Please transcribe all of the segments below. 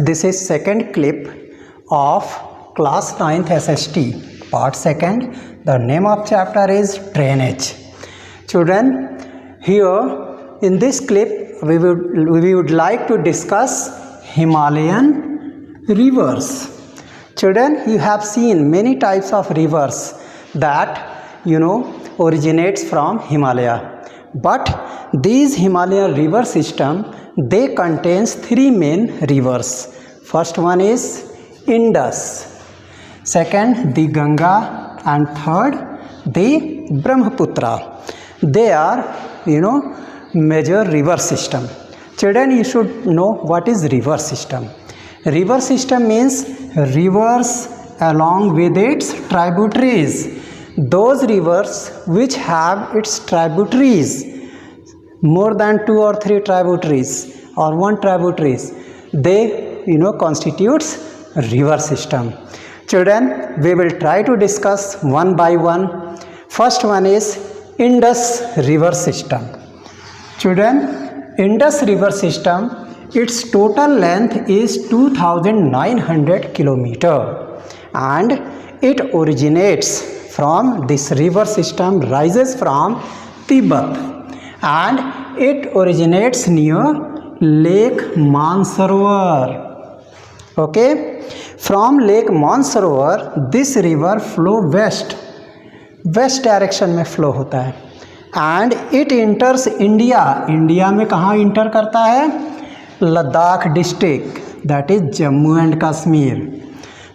this is second clip of class 9th SST part 2nd. The name of chapter is drainage. Children, here in this clip we would like to discuss Himalayan rivers. Children, you have seen many types of rivers that originates from Himalaya, but these Himalayan river system, they contains three main rivers. First one is Indus, second the Ganga, and third the Brahmaputra. They are major river system. Children, you should know what is river system. River system means rivers along with its tributaries. Those rivers which have its tributaries, more than 2 or 3 tributaries or 1 tributaries, they constitutes river system. Children, we will try to discuss one by one. First one is Indus river system. Children, Indus river system, its total length is 2900 kilometer, and it originates from this river system, rises from Tibet, and it originates near Lake Mansarovar. Okay, from Lake Mansarovar this river flow west direction में flow होता है, and it enters India. India में कहाँ inter करता है? Ladakh district, that is Jammu and Kashmir.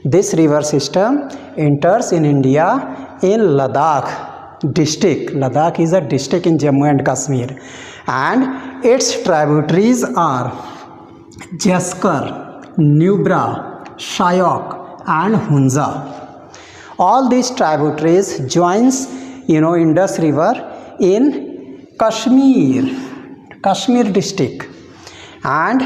This river system enters in India in Ladakh district. Ladakh is a district in Jammu and Kashmir, and its tributaries are Jaskar, Nubra, Shyok, and Hunza. All these tributaries joins Indus river in Kashmir district, and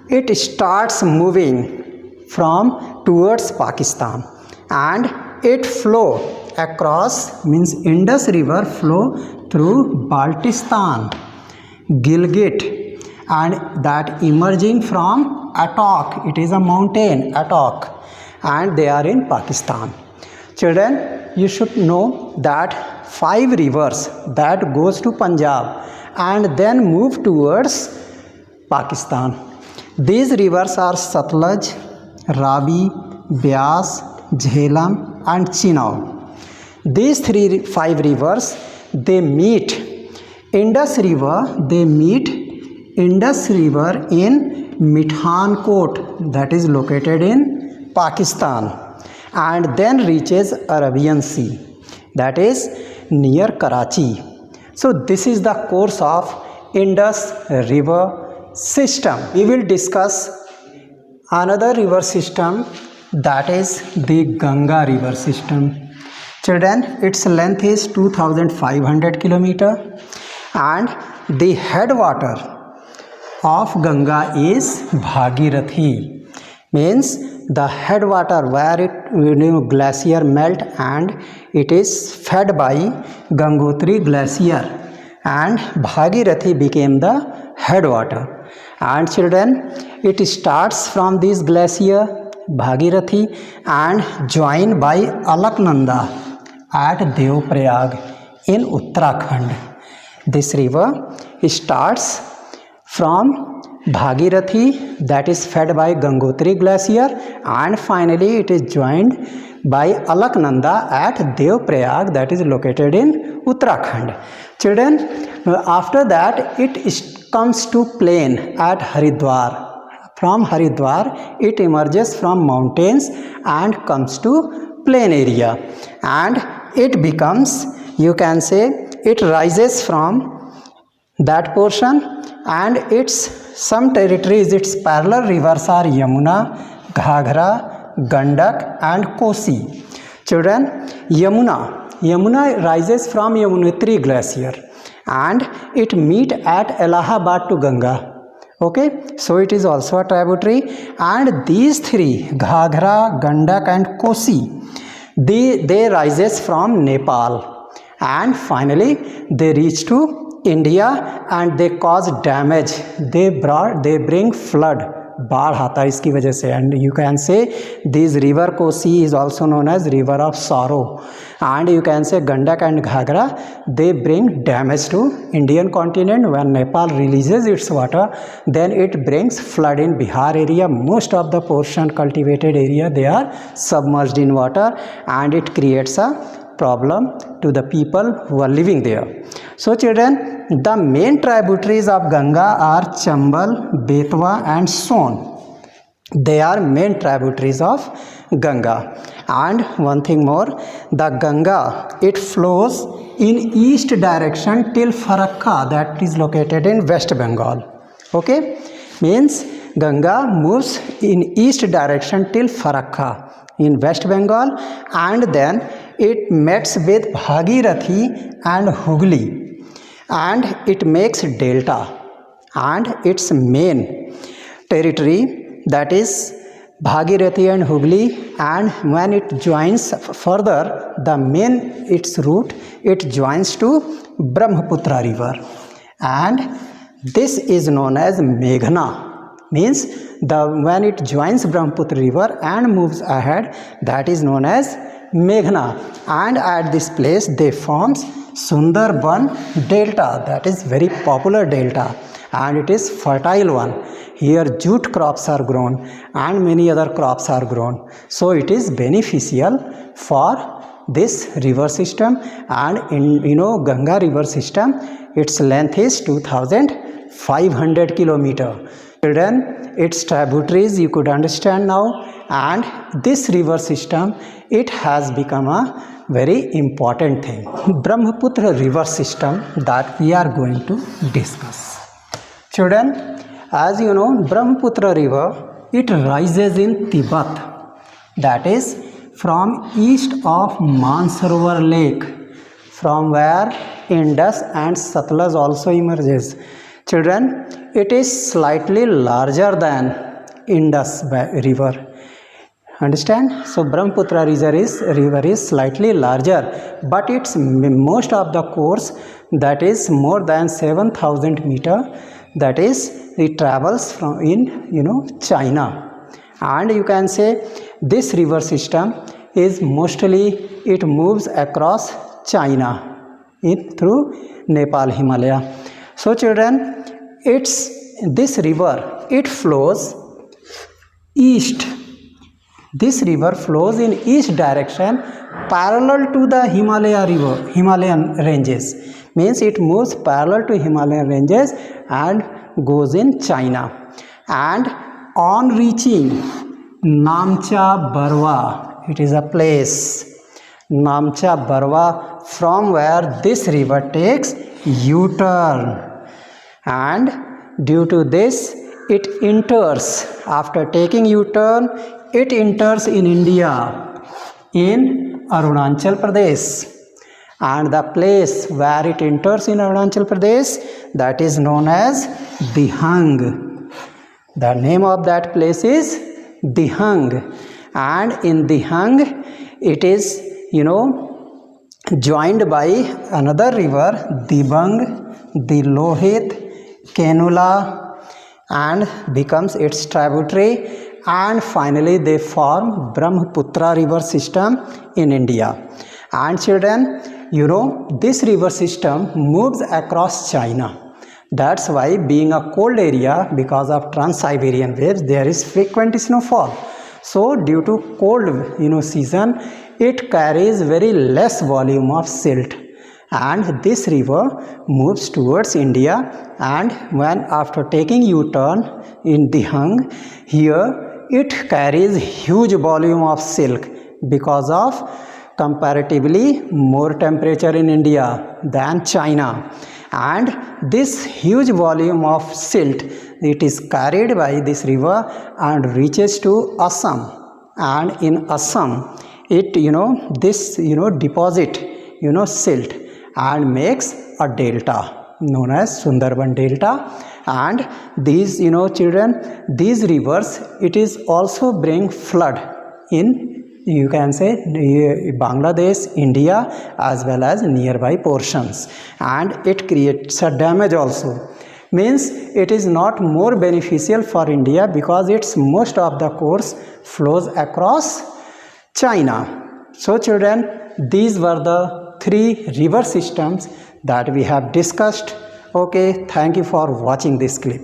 it starts moving from towards Pakistan, and it flow across, means Indus river flow through Baltistan, Gilgit, and that emerging from Attock, it is a mountain, Attock, and they are in Pakistan. Children, you should know that 5 rivers that goes to Punjab and then move towards Pakistan. These rivers are Satluj, Ravi, Beas, Jhelum, and Chenab. These 5 rivers, they meet Indus river in Mithankot, that is located in Pakistan, and then reaches Arabian Sea, that is near Karachi. So this is the course of Indus river system. We will discuss another river system, that is the Ganga river system. Children, its length is 2500 kilometer, and the headwater of Ganga is Bhagirathi, means the headwater where it glacier melt, and it is fed by Gangotri glacier, and Bhagirathi became the headwater. And children, it starts from this glacier Bhagirathi and joined by Alaknanda at Devprayag in Uttarakhand. This river starts from Bhagirathi, that is fed by Gangotri glacier, and finally it is joined by Alaknanda at Devprayag, that is located in Uttarakhand. Children, after that it comes to plain at Haridwar. From Haridwar it emerges from mountains and comes to plain area, and it becomes, you can say, it rises from that portion, and its some territories, its parallel rivers are Yamuna, Ghaghra, Gandak, and Kosi. Children, Yamuna rises from Yamunotri glacier, and it meet at Allahabad to Ganga. Okay, so it is also a tributary, and these 3, Ghaghra, Gandak, and Kosi, they rises from Nepal, and finally they reach to India, and they cause damage. They bring flood बाढ़ आता है इसकी वजह से. And you can say this river Kosi is also known as river of sorrow. And you can say Gandak and Ghaghara they bring damage to Indian continent. When Nepal releases its water then it brings flood in Bihar area. Most of the portion cultivated area they are submerged in water, and it creates a problem to the people who are living there. So children, the main tributaries of Ganga are Chambal, Betwa and Son. They are main tributaries of Ganga. And one thing more, the Ganga, it flows in east direction till Farakka, that is located in West Bengal. Okay, means Ganga moves in east direction till Farakka in West Bengal, and then it meets with Bhagirathi and Hooghly, and it makes delta. And its main territory, that is Bhagirathi and Hooghly, and when it joins further, the main its route, it joins to Brahmaputra river, and this is known as Meghna. Means when it joins Brahmaputra river and moves ahead, that is known as Meghna. And at this place they forms Sundarban delta, that is very popular delta, and it is fertile one. Here jute crops are grown and many other crops are grown, so it is beneficial for this river system. And in Ganga river system, its length is 2500 kilometer. Children, its tributaries you could understand now, and this river system, it has become a very important thing. Brahmaputra river system that we are going to discuss. Children, as you know, Brahmaputra river, it rises in Tibet, that is from east of Mansarovar lake, from where Indus and Satluj also emerges. Children, it is slightly larger than Indus river. Understand? So Brahmaputra river is slightly larger, but its most of the course, that is more than 7,000 meter, that is it travels from in China. And you can say this river system is mostly it moves across China through Nepal, Himalaya. So children, this river, it flows east. This river flows in east direction parallel to the Himalayan ranges. Means it moves parallel to Himalayan ranges and goes in China. And on reaching Namcha Barwa, it is a place, Namcha Barwa, from where this river takes U-turn, and due to this it enters, after taking U-turn, it enters in India, in Arunachal Pradesh. And the place where it enters in Arunachal Pradesh, that is known as Dihang. The name of that place is Dihang. And in Dihang, it is joined by another river, Dibang, the Lohit, Kenula, and becomes its tributary, and finally they form Brahmaputra river system in India. And children, this river system moves across China. That's why, being a cold area, because of Trans-Siberian waves, there is frequent snowfall. So due to cold season, it carries very less volume of silt, and this river moves towards India. And when after taking U-turn in Dihang, here it carries huge volume of silk because of comparatively more temperature in India than China. And this huge volume of silt, it is carried by this river and reaches to Assam. And in Assam, it this deposit silt and makes a delta known as Sundarban delta. And these children, these rivers, it is also bring flood in, you can say, Bangladesh, India, as well as nearby portions, and it creates a damage also. means it is not more beneficial for India because its most of the course flows across China. So children, these were the 3 river systems that we have discussed. Okay, thank you for watching this clip.